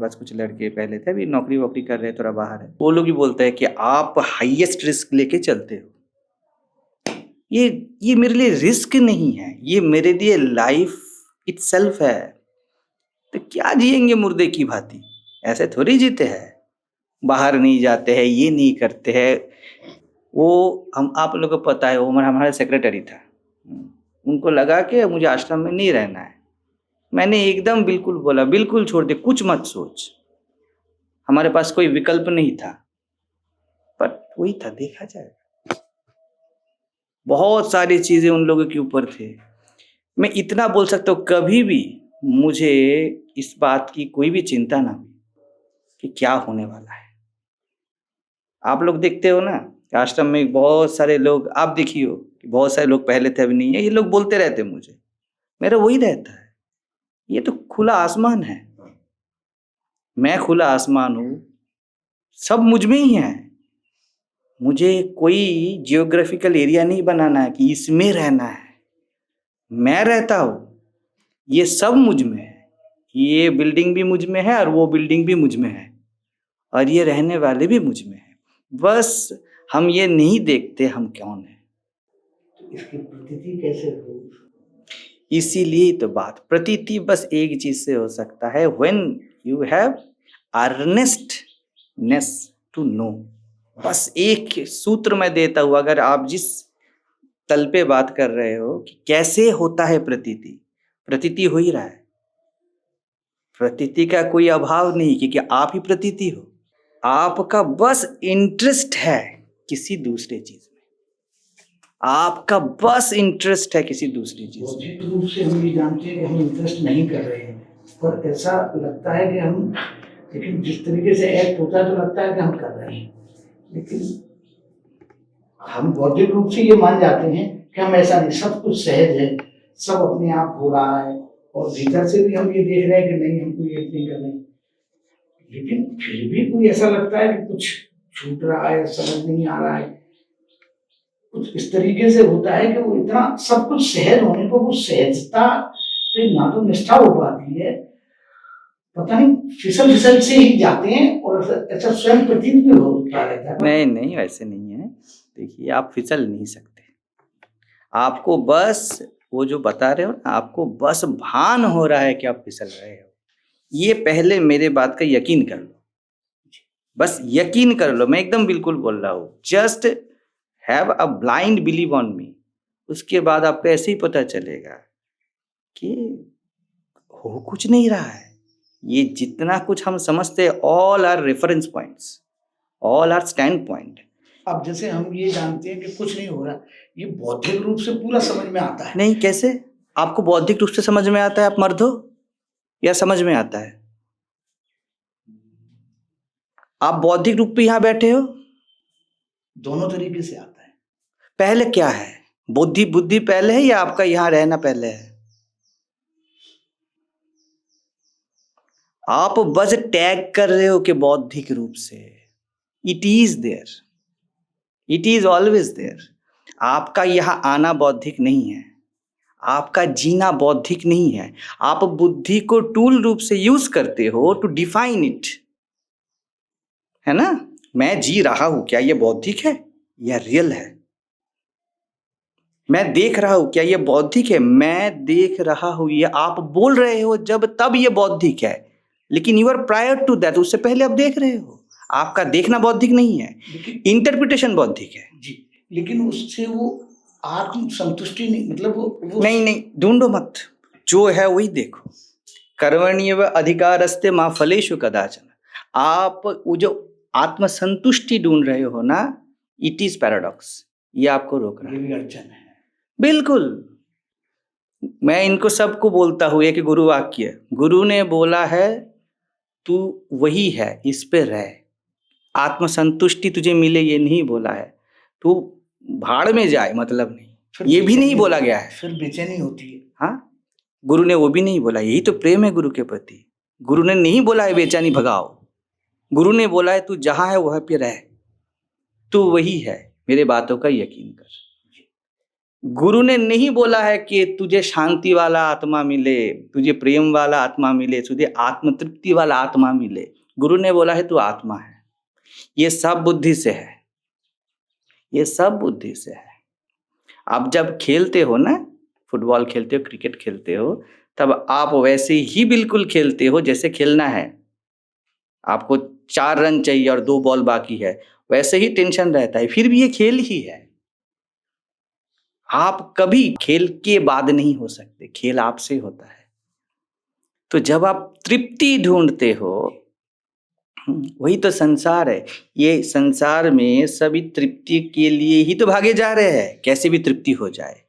पास कुछ लड़के पहले थे, अभी नौकरी वोकरी कर रहे हैं, थोड़ा बाहर है, वो लोग भी बोलते हैं कि आप हाईएस्ट रिस्क लेके चलते हो। ये मेरे लिए रिस्क नहीं है, ये मेरे लिए लाइफ इटसेल्फ है। तो क्या जिएंगे मुर्दे की भांति, ऐसे थोड़ी जीते हैं, बाहर नहीं जाते हैं, ये नहीं करते हैं। वो हम आप लोगों को पता है, वो हमारा सेक्रेटरी था, उनको लगा कि मुझे आश्रम में नहीं रहना है। मैंने एकदम बिल्कुल बोला, बिल्कुल छोड़ दे, कुछ मत सोच। हमारे पास कोई विकल्प नहीं था, पर वही था, देखा जाएगा। बहुत सारी चीजें उन लोगों के ऊपर थे। मैं इतना बोल सकता हूँ, कभी भी मुझे इस बात की कोई भी चिंता ना हुई कि क्या होने वाला है। आप लोग देखते हो ना, आश्रम में बहुत सारे लोग, आप देखियो कि बहुत सारे लोग पहले थे, अभी नहीं है। ये लोग बोलते रहते मुझे, मेरा वही रहता है, ये तो खुला आसमान है, मैं खुला आसमान हूँ, सब मुझ में ही है। मुझे कोई जियोग्राफिकल एरिया नहीं बनाना है कि इसमें रहना है, मैं रहता हूँ, ये सब मुझ में है। ये बिल्डिंग भी मुझ में है और वो बिल्डिंग भी मुझ में है और ये रहने वाले भी मुझ में है। बस हम ये नहीं देखते हम कौन है। तो इसकी प्रतीति कैसे हो? इसीलिए तो बात, प्रतीति बस एक चीज से हो सकता है, when you have earnestness to know. बस एक सूत्र मैं देता हूँ, अगर आप जिस तल पे बात कर रहे हो कि कैसे होता है प्रतीति, प्रतीति हो ही रहा है। प्रतीति का कोई अभाव नहीं, क्योंकि आप ही प्रतीति हो। आपका बस इंटरेस्ट है किसी दूसरे चीज में, आपका बस इंटरेस्ट है किसी दूसरी चीज में। बौद्धिक रूप से हम ये जानते हैं कि हम इंटरेस्ट नहीं कर रहे हैं, पर ऐसा लगता है कि हम, लेकिन जिस तरीके से एक्ट होता है तो लगता है कि हम कर रहे हैं, लेकिन हम बौद्धिक रूप से ये मान जाते हैं कि हम ऐसा नहीं, सब कुछ सहज है, सब अपने आप हो रहा है, और भीतर से भी हम ये देख रहे हैं कि नहीं, हम कोई एक नहीं कर रहे, लेकिन फिर भी कोई ऐसा लगता है कि कुछ छूट रहा है, समझ नहीं आ रहा है। कुछ इस तरीके से होता है कि वो इतना सब कुछ सहज होने को, वो सहजता पे ना तो निष्ठा हो पाती है, पता नहीं फिसल फिसल से ही जाते हैं, और ऐसा स्वयं प्रतीत भी होता रहता है। नहीं नहीं, वैसे नहीं है। देखिए, आप फिसल नहीं सकते, आपको बस वो जो बता रहे हो ना, आपको बस भान हो रहा है कि आप फिसल रहे हो। ये पहले मेरे बात का यकीन कर लो, बस यकीन कर लो, मैं एकदम बिल्कुल बोल रहा हूँ। Just have a blind believe on me, उसके बाद आपको ऐसे ही पता चलेगा कि हो कुछ नहीं रहा है। ये जितना कुछ हम समझते हैं, all are reference points, all are stand point. अब जैसे हम ये जानते हैं कि कुछ नहीं हो रहा, ये बौद्धिक रूप से पूरा समझ में आता है। नहीं, कैसे आपको बौद्धिक रूप से समझ में आता है? आप मर्द हो या समझ में आता है? आप बौद्धिक रूप पे यहां बैठे हो, दोनों तरीके से आता है। पहले क्या है? बुद्धि पहले है या आपका यहां रहना पहले है? आप बस टैग कर रहे हो कि बौद्धिक रूप से। It is there, it is always there. आपका यहां आना बौद्धिक नहीं है, आपका जीना बौद्धिक नहीं है। आप बुद्धि को टूल रूप से यूज करते हो टू डिफाइन इट, है ना? मैं जी रहा हूं, क्या ये बौद्धिक है या रियल है? मैं देख रहा हूं, क्या ये बौद्धिक है? मैं देख रहा हूं, ये आप बोल रहे हो जब, तब ये बौद्धिक है, लेकिन you are prior to that, उससे पहले आप देख रहे हो। आपका देखना बौद्धिक नहीं है, इंटरप्रिटेशन बौद्धिक है जी, लेकिन उससे वो आत्म संतुष्टि नहीं, मतलब वो नहीं, ढूंढो मत, जो है वही देखो। कर्मण्येव अधिकारस्ते मा फलेषु कदाचन। आप वो जो आत्म संतुष्टि ढूंढ रहे हो ना, इट इज पैराडॉक्स, ये आपको रोक रहा है। ये भी अड़चन है। बिल्कुल, मैं इनको सबको बोलता हूं, एक गुरु वाक्य, गुरु ने बोला है तू वही है, इस पे रह, आत्म संतुष्टि तुझे मिले, ये नहीं बोला है तू भाड़ में जाए, मतलब नहीं, ये भी नहीं बोला गया है। फिर बेचैनी होती है। हाँ, गुरु ने वो भी नहीं बोला। यही तो प्रेम है गुरु के प्रति। गुरु ने नहीं बोला है बेचैनी भगाओ, गुरु ने बोला है तू जहां है वहां पे रह, तू वही है, मेरे बातों का यकीन कर। गुरु ने नहीं बोला है कि तुझे शांति वाला आत्मा मिले, तुझे प्रेम वाला आत्मा मिले, तुझे आत्मतृप्ति वाला आत्मा मिले। गुरु ने बोला है तू आत्मा है। ये सब बुद्धि से है, ये सब बुद्धि से है। आप जब खेलते हो ना, फुटबॉल खेलते हो, क्रिकेट खेलते हो, तब आप वैसे ही बिल्कुल खेलते हो जैसे खेलना है। आपको 4 रन चाहिए और 2 बॉल बाकी है, वैसे ही टेंशन रहता है, फिर भी ये खेल ही है। आप कभी खेल के बाद नहीं हो सकते, खेल आपसे होता है। तो जब आप तृप्ति ढूंढते हो, वही तो संसार है। ये संसार में सभी तृप्ति के लिए ही तो भागे जा रहे हैं, कैसे भी तृप्ति हो जाए।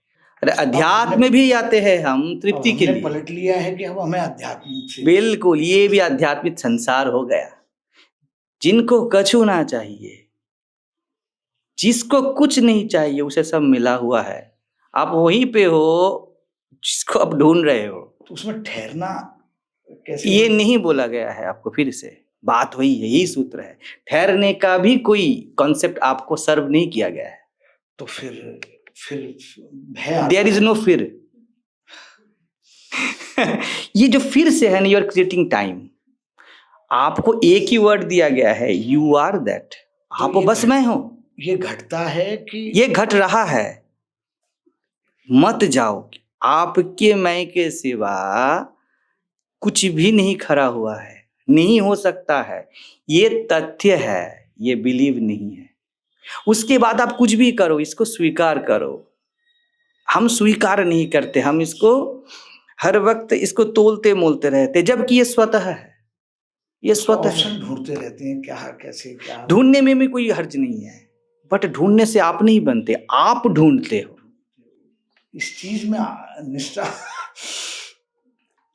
अरे अध्यात्म में भी आते हैं हम तृप्ति के लिए। पलट लिया है कि अब हमें अध्यात्म से, बिल्कुल, ये भी आध्यात्मिक संसार हो गया। जिनको कछु ना चाहिए, जिसको कुछ नहीं चाहिए, उसे सब मिला हुआ है। आप वहीं पे हो जिसको आप ढूंढ रहे हो। तो उसमें ठहरना कैसे? ये नहीं बोला गया है आपको। फिर से बात वही, यही सूत्र है। ठहरने का भी कोई कॉन्सेप्ट आपको सर्व नहीं किया गया है। तो फिर देयर इज नो फिर। ये जो फिर से है ना, यू आर क्रिएटिंग टाइम। आपको एक ही वर्ड दिया गया है, यू आर दैट। आप बस मैं हूं। ये घटता है कि ये घट रहा है। मत जाओ, आपके मैं के सिवा कुछ भी नहीं खड़ा हुआ है, नहीं हो सकता है। ये तथ्य है, ये बिलीव नहीं है। उसके बाद आप कुछ भी करो, इसको स्वीकार करो। हम स्वीकार नहीं करते, हम इसको हर वक्त इसको तोलते मोलते रहते, जबकि ये स्वतः है। ये स्वतः है। ढूंढते रहते हैं क्या, कैसे क्या। ढूंढने में भी कोई हर्ज नहीं है, बट ढूंढने से आप नहीं बनते, आप ढूंढते हो। इस चीज में निष्ठा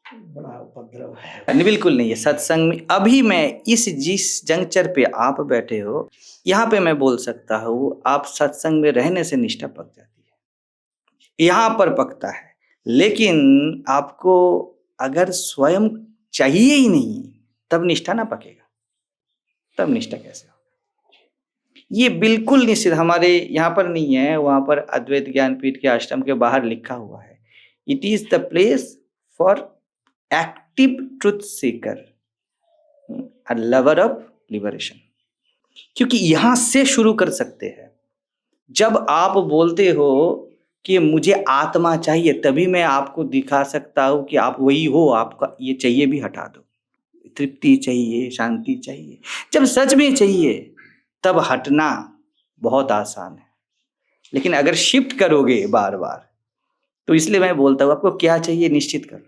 बड़ा उपद्रव है। बिल्कुल नहीं है। सत्संग में अभी मैं जिस जंक्चर पे आप बैठे हो, यहाँ पे मैं बोल सकता हूँ, आप सत्संग में रहने से निष्ठा पक जाती है, यहाँ पर पकता है। लेकिन आपको अगर स्वयं चाहिए ही नहीं, तब निष्ठा ना पकेगा। तब निष्ठा कैसे होगा? ये बिल्कुल निश्चित हमारे यहाँ पर नहीं है, वहाँ पर अद्वैत ज्ञानपीठ के आश्रम के बाहर लिखा हुआ है, it is the place for active truth Sikar, a lover of liberation. क्योंकि यहां से शुरू कर सकते हैं। जब आप बोलते हो कि मुझे आत्मा चाहिए, तभी मैं आपको दिखा सकता हूं कि आप वही हो। आपका ये चाहिए भी हटा दो, तृप्ति चाहिए, शांति चाहिए। जब सच में चाहिए, तब हटना बहुत आसान है। लेकिन अगर शिफ्ट करोगे बार बार, तो इसलिए मैं बोलता हूं आपको क्या चाहिए निश्चित कर लो।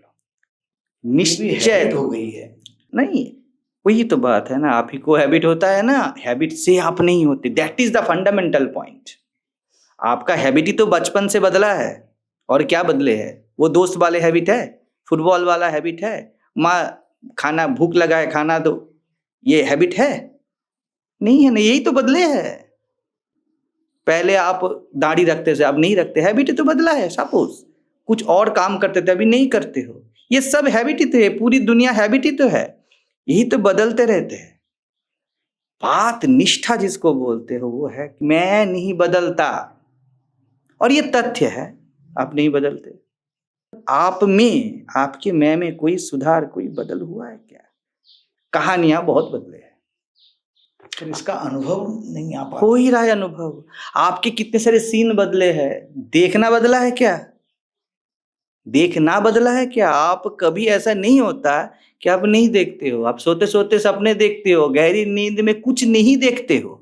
निश्चय हो गई है नहीं, वही तो बात है ना। आप ही को हैबिट होता है ना, हैबिट से आप नहीं होते। That is the fundamental point. आपका हैबिट ही तो बचपन से बदला है, और क्या बदले है? वो दोस्त वाले हैबिट है, फुटबॉल वाला हैबिट है, माँ खाना भूख लगा है खाना दो, ये हैबिट है? नहीं है ना, यही तो बदले है। पहले आप दाढ़ी रखते थे, अब नहीं रखते, हैबिट तो बदला है। सपोज कुछ और काम करते थे, अभी नहीं करते हो, ये सब हैबिट ही तो है। पूरी दुनिया हैबिट ही तो है, यही तो बदलते रहते हैं। बात निष्ठा जिसको बोलते हो, वो है मैं नहीं बदलता, और ये तथ्य है, आप नहीं बदलते। आप में, आपके मैं में कोई सुधार, कोई बदल हुआ है क्या? कहानियां बहुत बदले हैं, फिर इसका अनुभव नहीं आ पा हो ही रहा है अनुभव। आपके कितने सारे सीन बदले हैं, देखना बदला है क्या? देखना बदला है क्या? आप कभी ऐसा नहीं होता कि आप नहीं देखते हो। आप सोते सोते सपने देखते हो, गहरी नींद में कुछ नहीं देखते हो।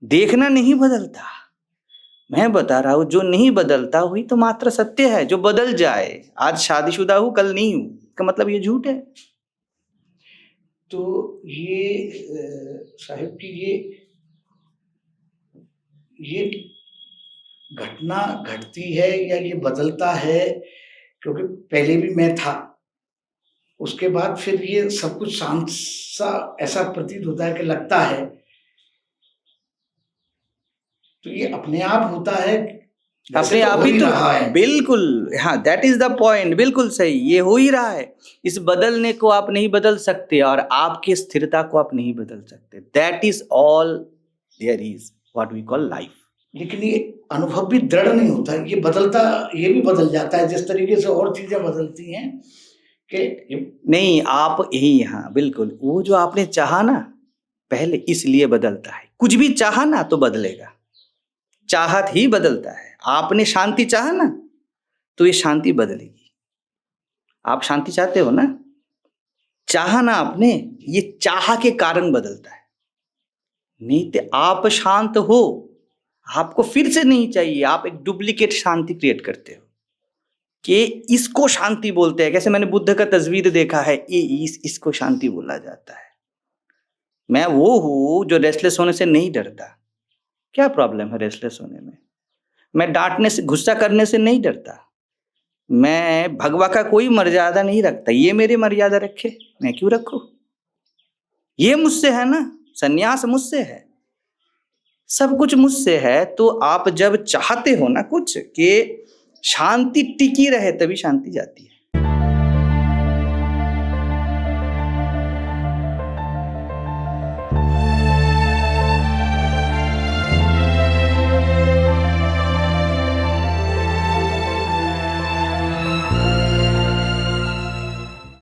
देखना नहीं बदलता। मैं बता रहा हूं, जो नहीं बदलता वही तो मात्र सत्य है। जो बदल जाए, आज शादीशुदा हूं कल नहीं हूं, इसका मतलब ये झूठ है। तो ये साहिब की ये घटना घटती है या ये बदलता है? क्योंकि पहले भी मैं था, उसके बाद फिर ये सब कुछ शांत सा ऐसा प्रतीत होता है कि लगता है, तो ये अपने आप होता है, अपने आप ही तो रहा है। बिल्कुल, हाँ, दैट इज द पॉइंट। बिल्कुल सही, ये हो ही रहा है। इस बदलने को आप नहीं बदल सकते, और आपकी स्थिरता को आप नहीं बदल सकते। That is all there is, what we call life. लेकिन ये अनुभव भी दृढ़ नहीं होता, ये बदलता, ये भी बदल जाता है जिस तरीके से और चीजें बदलती हैं कि नहीं, आप यही, हाँ बिल्कुल, वो जो आपने चाहा ना पहले, इसलिए बदलता है। कुछ भी चाहा ना तो बदलेगा, चाहत ही बदलता है। आपने शांति चाहा ना तो ये शांति बदलेगी। आप शांति चाहते हो ना, चाहा ना आपने, ये चाह के कारण बदलता है। नहीं तो आप शांत हो, आपको फिर से नहीं चाहिए, आप एक डुप्लीकेट शांति क्रिएट करते हो कि इसको शांति बोलते हैं। कैसे मैंने बुद्ध का तस्वीर देखा है, इसको शांति बोला जाता है। मैं वो हूं जो रेस्टलेस होने से नहीं डरता। क्या प्रॉब्लम है रेस्टलेस होने में? मैं डांटने से, गुस्सा करने से नहीं डरता। मैं भगवा का कोई मर्यादा नहीं रखता। ये मेरी मर्यादा रखे, मैं क्यों रखूं? ये मुझसे है ना, संन्यास मुझसे है, सब कुछ मुझसे है। तो आप जब चाहते हो ना कुछ कि शांति टिकी रहे, तभी शांति जाती है।